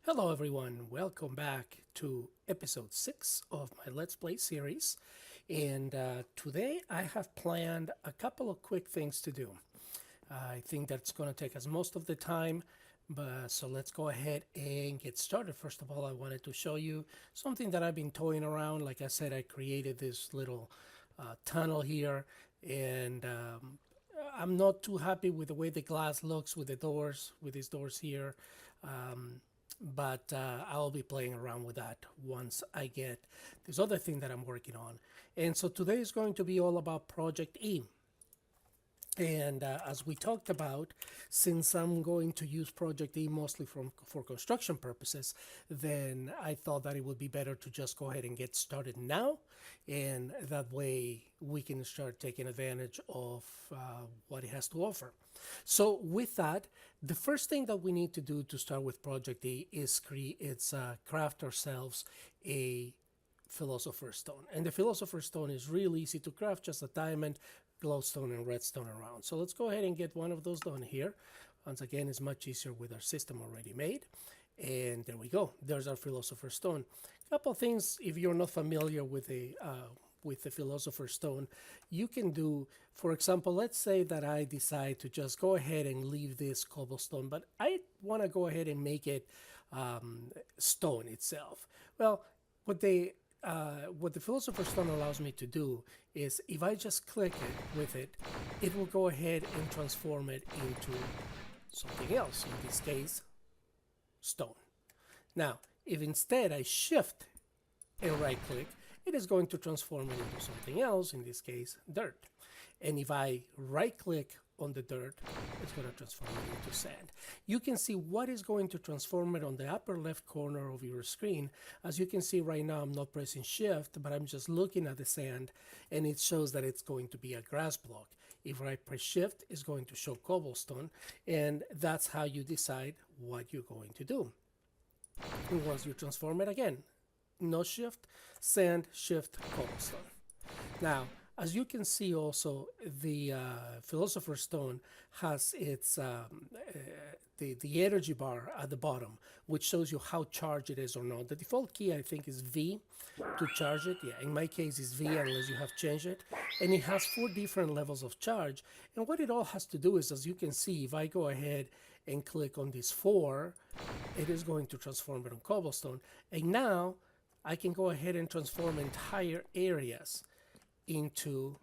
Hello everyone, welcome back to episode 6 of my Let's Play series. And today I have planned a couple of quick things to do. I think that's going to take us most of the time, but so let's go ahead and get started. First of all, I wanted to show you something that I've been toying around. Like I said, I created this little tunnel here, and I'm not too happy with the way the glass looks with the doors, with these doors here. But I'll be playing around with that once I get this other thing that I'm working on. And so today is going to be all about Project E. And as we talked about, since I'm going to use Project E mostly for construction purposes, then I thought that it would be better to just go ahead and get started now. And that way we can start taking advantage of what it has to offer. So with that, the first thing that we need to do to start with Project E is craft ourselves a Philosopher's Stone. And the Philosopher's Stone is really easy to craft, just a diamond, glowstone, and redstone around. So let's go ahead and get one of those done here. Once again, it's much easier with our system already made. And there we go. There's our Philosopher's Stone. A couple of things, if you're not familiar with the Philosopher's Stone, you can do, for example, let's say that I decide to just go ahead and leave this cobblestone, but I want to go ahead and make it stone itself. Well, what the Philosopher's Stone allows me to do is if I just click it with it, it will go ahead and transform it into something else, in this case, stone. Now, if instead I shift and right click, it is going to transform it into something else, in this case, dirt. And if I right click on the dirt, it's going to transform it into sand. You can see what is going to transform it on the upper left corner of your screen. As you can see right now, I'm not pressing shift, but I'm just looking at the sand, and it shows that it's going to be a grass block. If I press shift, it's going to show cobblestone, and that's how you decide what you're going to do. And once you transform it again, no shift, sand, shift, cobblestone. Now, as you can see also, the Philosopher's Stone has its the energy bar at the bottom, which shows you how charged it is or not. The default key, I think, is V to charge it. Yeah, in my case, it's V unless you have changed it. And it has 4 different levels of charge. And what it all has to do is, as you can see, if I go ahead and click on this 4, it is going to transform it on cobblestone. And now I can go ahead and transform entire areas into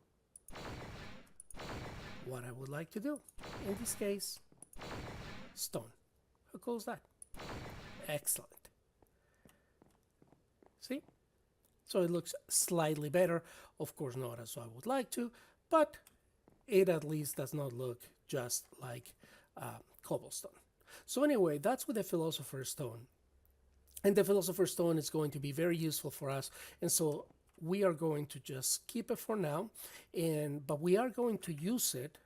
what I would like to do. In this case, stone. How cool is that? Excellent. See? So it looks slightly better. Of course, not as I would like to, but it at least does not look just like cobblestone. So anyway, that's with the Philosopher's Stone. And the Philosopher's Stone is going to be very useful for us. And so we are going to just keep it for now, but we are going to use it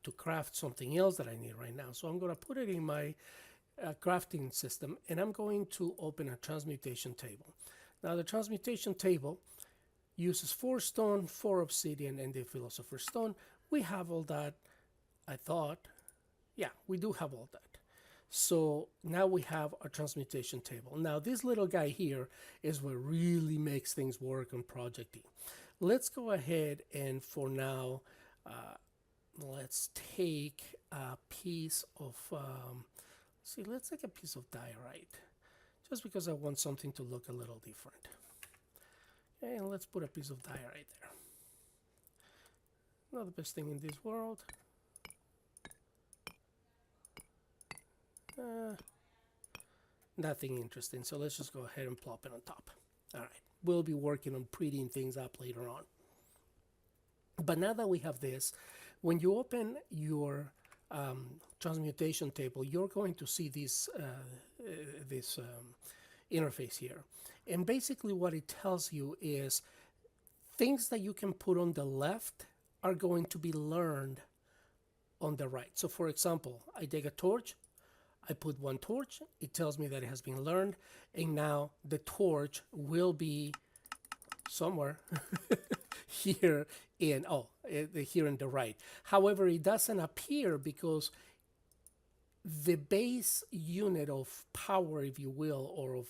to craft something else that I need right now. So I'm going to put it in my crafting system, and I'm going to open a transmutation table. Now the transmutation table uses 4 stone, 4 obsidian, and the Philosopher's Stone. We have all that, I thought. Yeah, we do have all that. So now we have our transmutation table. Now this little guy here is what really makes things work on Project E. Let's go ahead and for now, let's take a piece of, let's take a piece of diorite, just because I want something to look a little different. And let's put a piece of diorite there. Not the best thing in this world. Nothing interesting, so let's just go ahead and plop it on top. All right, we'll be working on prettying things up later on. But now that we have this, when you open your transmutation table, you're going to see this interface here. And basically what it tells you is things that you can put on the left are going to be learned on the right. So for example, I take a torch, I put 1 torch, it tells me that it has been learned, and now the torch will be somewhere here in the right. However, it doesn't appear because the base unit of power, if you will, or of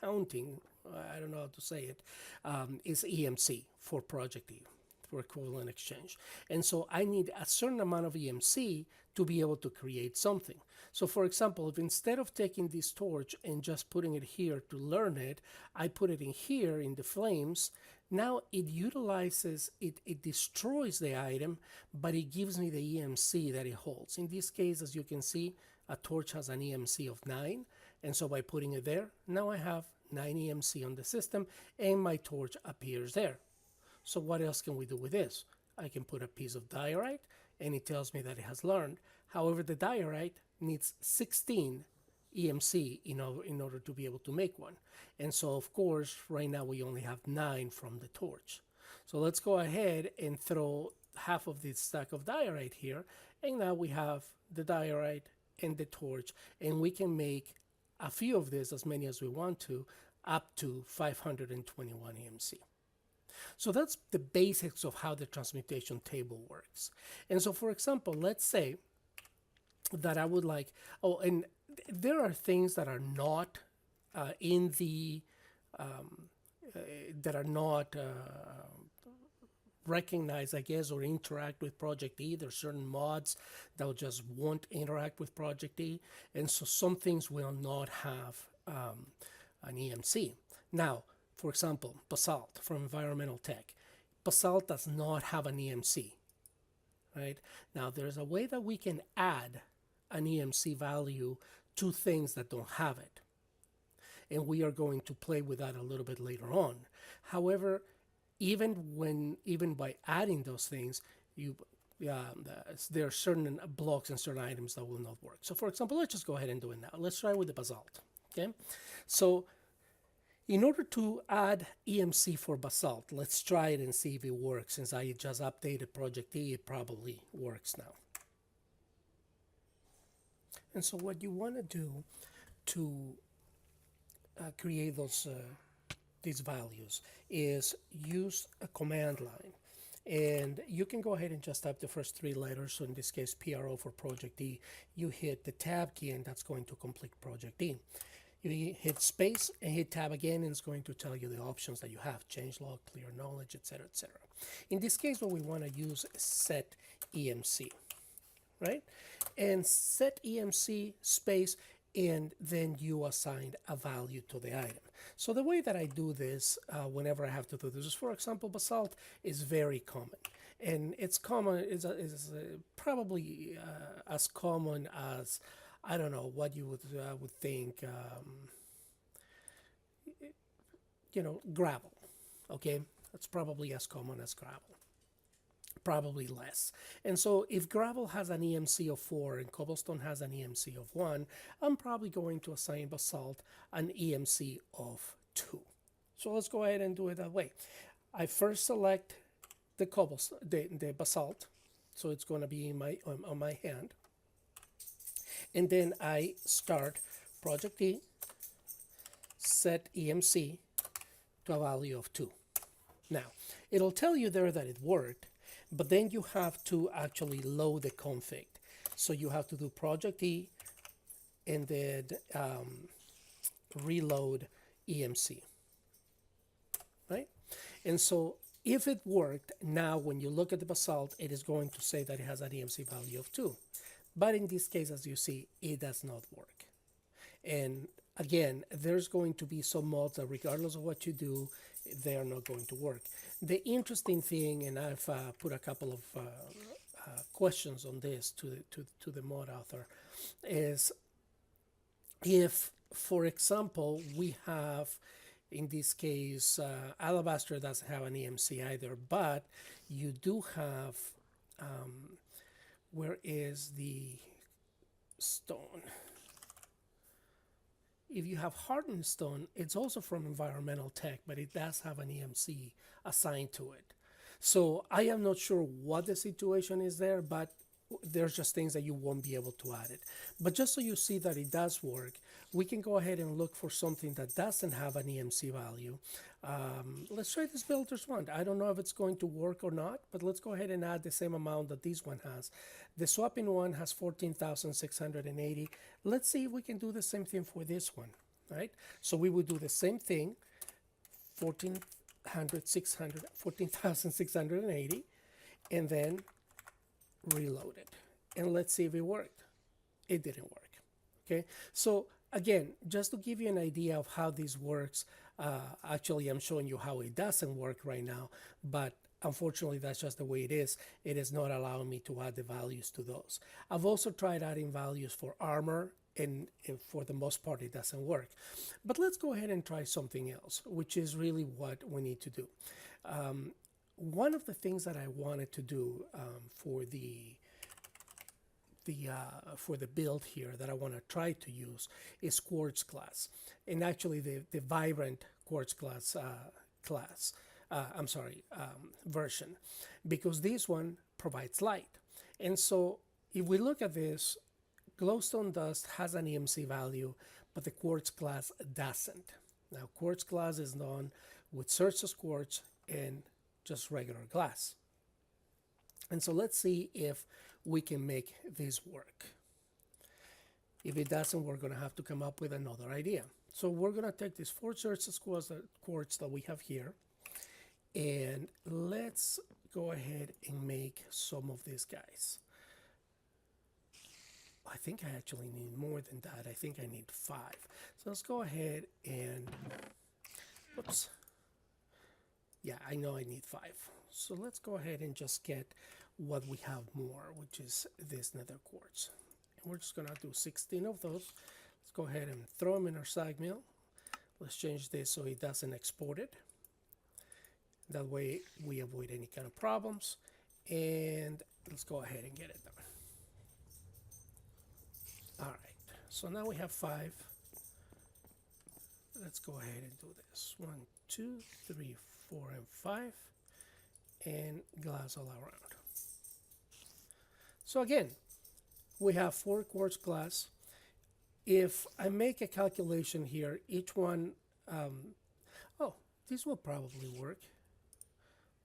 counting, I don't know how to say it, is EMC for ProjectE, for equivalent exchange. And so I need a certain amount of EMC to be able to create something. So for example, if instead of taking this torch and just putting it here to learn it, I put it in here in the flames, now it utilizes, it destroys the item, but it gives me the EMC that it holds. In this case, as you can see, a torch has an EMC of 9. And so by putting it there, now I have 9 EMC on the system and my torch appears there. So what else can we do with this? I can put a piece of diorite and it tells me that it has learned. However, the diorite needs 16 EMC in order to be able to make one. And so of course, right now we only have 9 from the torch. So let's go ahead and throw half of this stack of diorite here. And now we have the diorite and the torch, and we can make a few of this, as many as we want to, up to 521 EMC. So that's the basics of how the transmutation table works. And so for example, let's say that I would like, oh, and there are things that are not in the, that are not recognize, I guess, or interact with ProjectE. There's certain mods that just won't interact with ProjectE, and so some things will not have an EMC. Now, for example, Basalt from Environmental Tech. Basalt does not have an EMC, right? Now, there's a way that we can add an EMC value to things that don't have it, and we are going to play with that a little bit later on. However, even by adding those things, there are certain blocks and certain items that will not work. So for example, let's just go ahead and do it now. Let's try with the basalt. Okay, so in order to add EMC for basalt, let's try it and see if it works. Since I just updated ProjectE, it probably works now. And so what you want to do to create these values is use a command line, and you can go ahead and just type the first 3 letters. So in this case, PRO for ProjectE. You hit the tab key, and that's going to complete ProjectE. You hit space and hit tab again, and it's going to tell you the options that you have: changelog, clear knowledge, etc., etc. In this case, what we want to use is set EMC, right? And set EMC space, and then you assign a value to the item. So the way that I do this whenever I have to do this is, for example, basalt is very common, and it's common is probably as common as, I don't know, what you would think, gravel. Okay, that's probably as common as gravel, probably less. And so if gravel has an EMC of 4 and cobblestone has an EMC of 1, I'm probably going to assign basalt an EMC of 2. So let's go ahead and do it that way. I first select the cobblestone, the basalt, so it's going to be in on my hand, and then I start ProjectE, set EMC to a value of 2. Now it'll tell you there that it worked, but then you have to actually load the config. So you have to do ProjectE and then reload EMC, right? And so if it worked, now when you look at the basalt, it is going to say that it has an EMC value of 2. But in this case, as you see, it does not work. And again, there's going to be some mods that regardless of what you do, they are not going to work. The interesting thing, and I've put a couple of questions on this to the mod author, is if, for example, we have, in this case, alabaster doesn't have an EMC either, but you do have, where is the stone? If you have hardened stone, it's also from Environmental Tech, but it does have an EMC assigned to it. So I am not sure what the situation is there, but there's just things that you won't be able to add it. But just so you see that it does work, we can go ahead and look for something that doesn't have an EMC value. Let's try this builder's one. I don't know if it's going to work or not, but let's go ahead and add the same amount that this one has. The swapping one has 14,680. Let's see if we can do the same thing for this one, right? So we would do the same thing, 14,680, and then reload it. And let's see if it worked. It didn't work. Okay, so again, just to give you an idea of how this works, actually I'm showing you how it doesn't work right now, but unfortunately that's just the way it is. It is not allowing me to add the values to those. I've also tried adding values for armor, and for the most part it doesn't work. But let's go ahead and try something else, which is really what we need to do. One of the things that I wanted to do for the build here that I want to try to use is quartz glass, and actually the vibrant quartz glass version, because this one provides light. And so if we look at this, glowstone dust has an EMC value, but the quartz glass doesn't. Now quartz glass is done with Cersus quartz and just regular glass. And so let's see if we can make this work. If it doesn't, we're going to have to come up with another idea. So we're going to take this 4 Cersus quartz that we have here, and let's go ahead and make some of these guys. I think I actually need more than that. I think I need 5. So let's go ahead and, whoops. Yeah, I know I need 5. So let's go ahead and just get what we have more, which is this nether quartz. And we're just gonna do 16 of those. Let's go ahead and throw them in our sag mill. Let's change this so it doesn't export it. That way we avoid any kind of problems. And let's go ahead and get it done. All right, so now we have 5. Let's go ahead and do this. 1, 2, 3, 4, and 5, and glass all around. So again, we have 4 quartz glass. If I make a calculation here, each one, oh, this will probably work.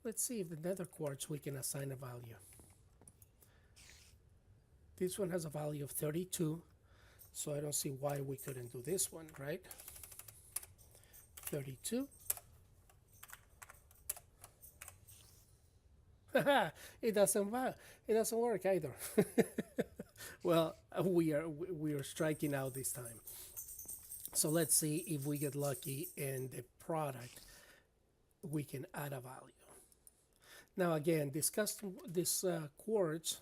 Let's see if the nether quartz we can assign a value. This one has a value of 32, so I don't see why we couldn't do this one, right? 32. It doesn't work either. Well, we are striking out this time. So let's see if we get lucky and the product we can add a value. Now again, this quartz,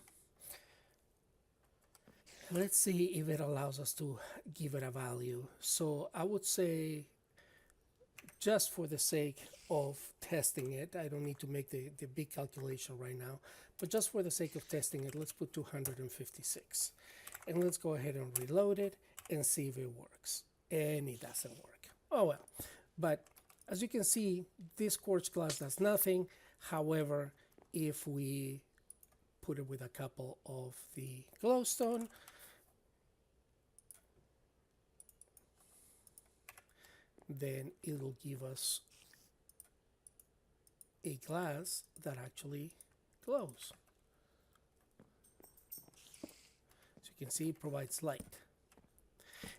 let's see if it allows us to give it a value. So I would say, just for the sake of testing it, I don't need to make the big calculation right now, but just for the sake of testing it, let's put 256. And let's go ahead and reload it and see if it works. And it doesn't work. Oh well. But as you can see, this quartz glass does nothing. However, if we put it with a couple of the glowstone, then it will give us a glass that actually glows. So you can see it provides light.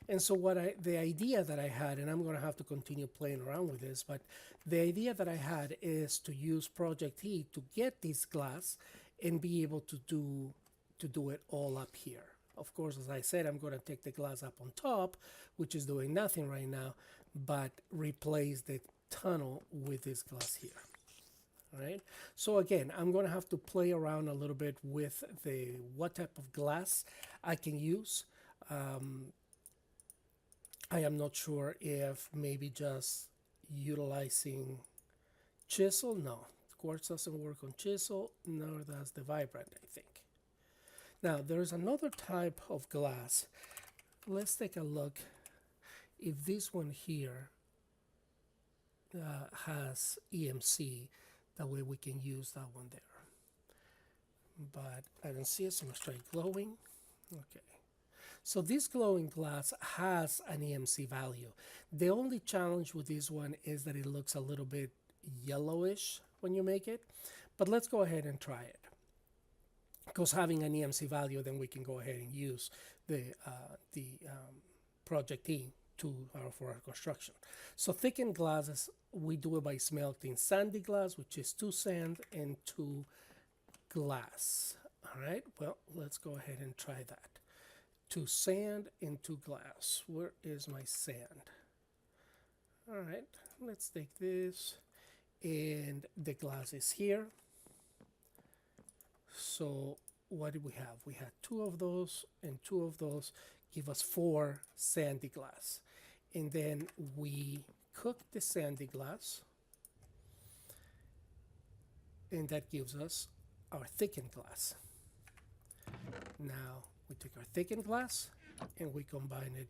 And so the idea that I had, and I'm going to have to continue playing around with this, but the idea that I had is to use ProjectE to get this glass and be able to do it all up here. Of course, as I said, I'm going to take the glass up on top, which is doing nothing right now, but replace the tunnel with this glass here. All right. So again, I'm going to have to play around a little bit with what type of glass I can use. I am not sure if maybe just utilizing chisel. No, quartz doesn't work on chisel, nor does the vibrant, I think. Now, there's another type of glass. Let's take a look if this one here has EMC. That way we can use that one there. but I don't see it, so I'm gonna try glowing. Okay. So this glowing glass has an EMC value. The only challenge with this one is that it looks a little bit yellowish when you make it, but let's go ahead and try it. Because having an EMC value, then we can go ahead and use the ProjectE for our construction. So thickened glasses, we do it by smelting sandy glass, which is 2 sand and 2 glass. All right, well, let's go ahead and try that. 2 sand and 2 glass. Where is my sand? All right, let's take this, and the glass is here. So what do we have? We had 2 of those, and 2 of those give us 4 sandy glass. And then we cook the sandy glass, and that gives us our thickened glass. Now we take our thickened glass and we combine it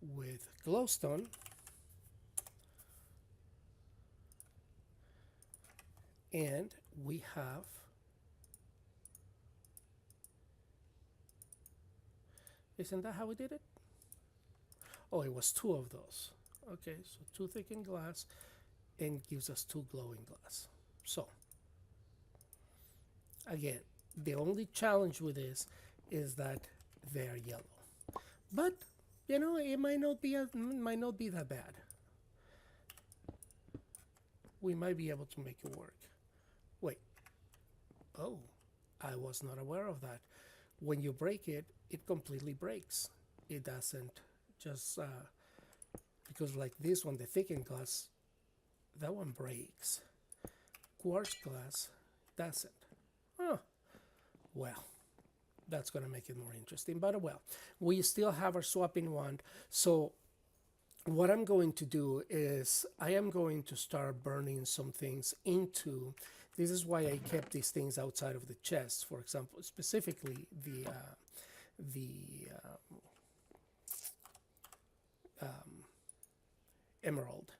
with glowstone, and we have isn't that how we did it? Oh, it was 2 of those. Okay, so 2 thickened glass and gives us 2 glowing glass. So again, the only challenge with this is that they're yellow, but you know, it might not be that bad. We might be able to make it work. Wait, oh, I was not aware of that. When you break it, it completely breaks. It doesn't just because like this one, the thickened glass, that one breaks. Quartz glass doesn't. Oh, well, that's going to make it more interesting. But well, we still have our swapping wand. So what I'm going to do is I am going to start burning some things into. This is why I kept these things outside of the chest. For example, specifically the emerald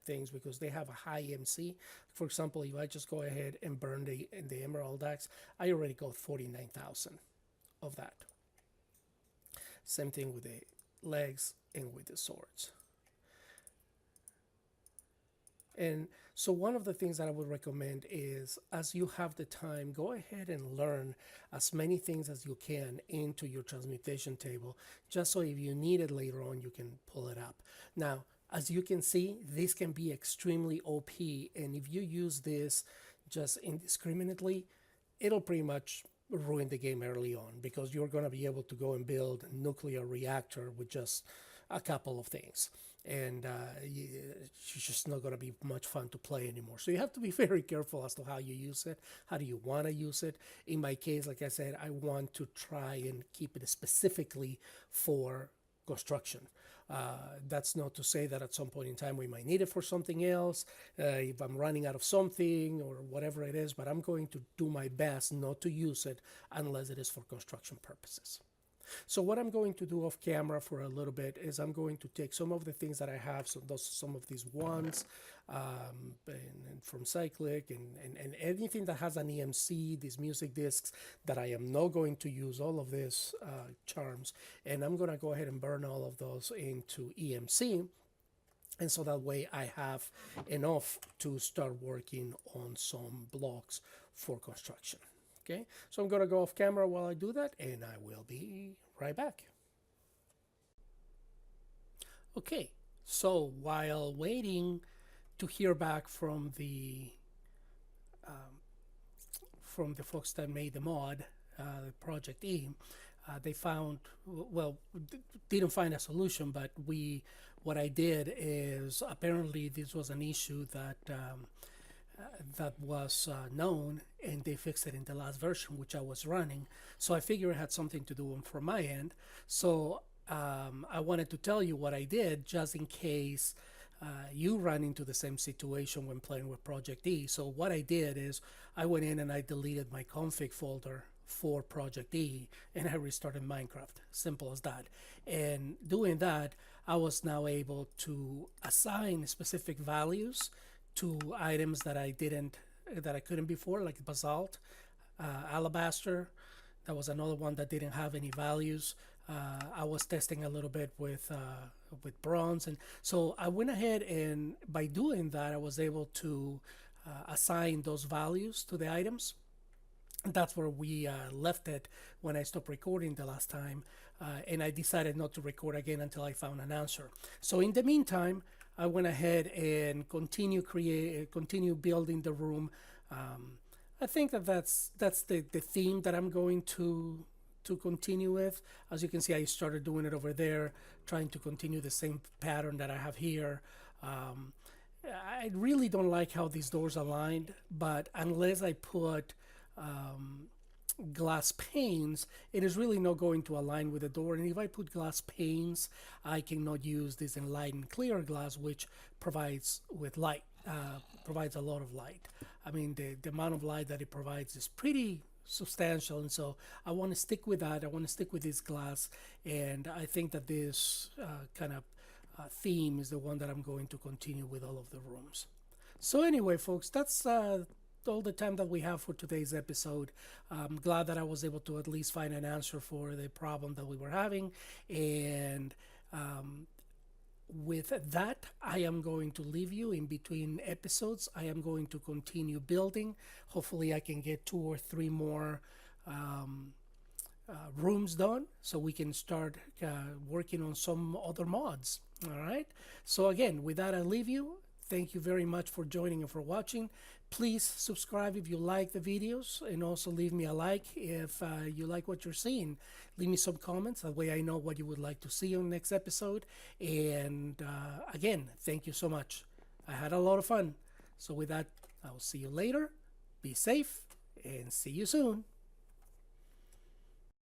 things, because they have a high EMC. For example, if I just go ahead and burn the emerald axe, I already got 49,000 of that. Same thing with the legs and with the swords. And so one of the things that I would recommend is, as you have the time, go ahead and learn as many things as you can into your transmutation table, just so if you need it later on, you can pull it up. Now, as you can see, this can be extremely OP, and if you use this just indiscriminately, it'll pretty much ruin the game early on, because you're going to be able to go and build a nuclear reactor with just a couple of things, and it's just not going to be much fun to play anymore. So you have to be very careful as to how you use it. How do you want to use it? In my case, like I said, I want to try and keep it specifically for construction. That's not to say that at some point in time we might need it for something else, if I'm running out of something or whatever it is, but I'm going to do my best not to use it unless it is for construction purposes. So what I'm going to do off camera for a little bit is I'm going to take some of the things that I have, so some of these wands and from Cyclic and anything that has an EMC, these music discs that I am not going to use, all of these charms, and I'm going to go ahead and burn all of those into EMC. And so that way I have enough to start working on some blocks for construction. Okay, so I'm going to go off camera while I do that, and I will be right back. Okay, so while waiting to hear back from the folks that made the mod, the ProjectE, they found, well, didn't find a solution, but what I did is, apparently this was an issue that that was known, and they fixed it in the last version, which I was running. So I figured it had something to do from my end. So I wanted to tell you what I did, just in case you run into the same situation when playing with ProjectE. So what I did is I went in and I deleted my config folder for ProjectE, and I restarted Minecraft. Simple as that. And doing that, I was now able to assign specific values to items that I couldn't before, like basalt. alabaster. That was another one that didn't have any values. I was testing a little bit with bronze, and so I went ahead, and by doing that, I was able to assign those values to the items. That's where we left it when I stopped recording the last time, and I decided not to record again until I found an answer. So in the meantime, I went ahead and continue building the room. I think that's the theme that I'm going to continue with. As you can see, I started doing it over there, trying to continue the same pattern that I have here. I really don't like how these doors aligned, but unless I put glass panes, it is really not going to align with the door. And if I put glass panes, I cannot use this enlightened clear glass, which provides with light, provides a lot of light. I mean, the amount of light that it provides is pretty substantial, and so I want to stick with that. I want to stick with this glass, and I think that this kind of theme is the one that I'm going to continue with all of the rooms. So anyway, folks, that's all the time that we have for today's episode. I'm glad that I was able to at least find an answer for the problem that we were having, and with that, I am going to leave you in between episodes. I am going to continue building. Hopefully I can get 2 or 3 more rooms done, so we can start working on some other mods. All right, so again, with that, I leave you. Thank you very much for joining and for watching. Please subscribe if you like the videos, and also leave me a like if you like what you're seeing. Leave me some comments, that way I know what you would like to see on the next episode. And again, thank you so much. I had a lot of fun. So with that, I will see you later. Be safe and see you soon.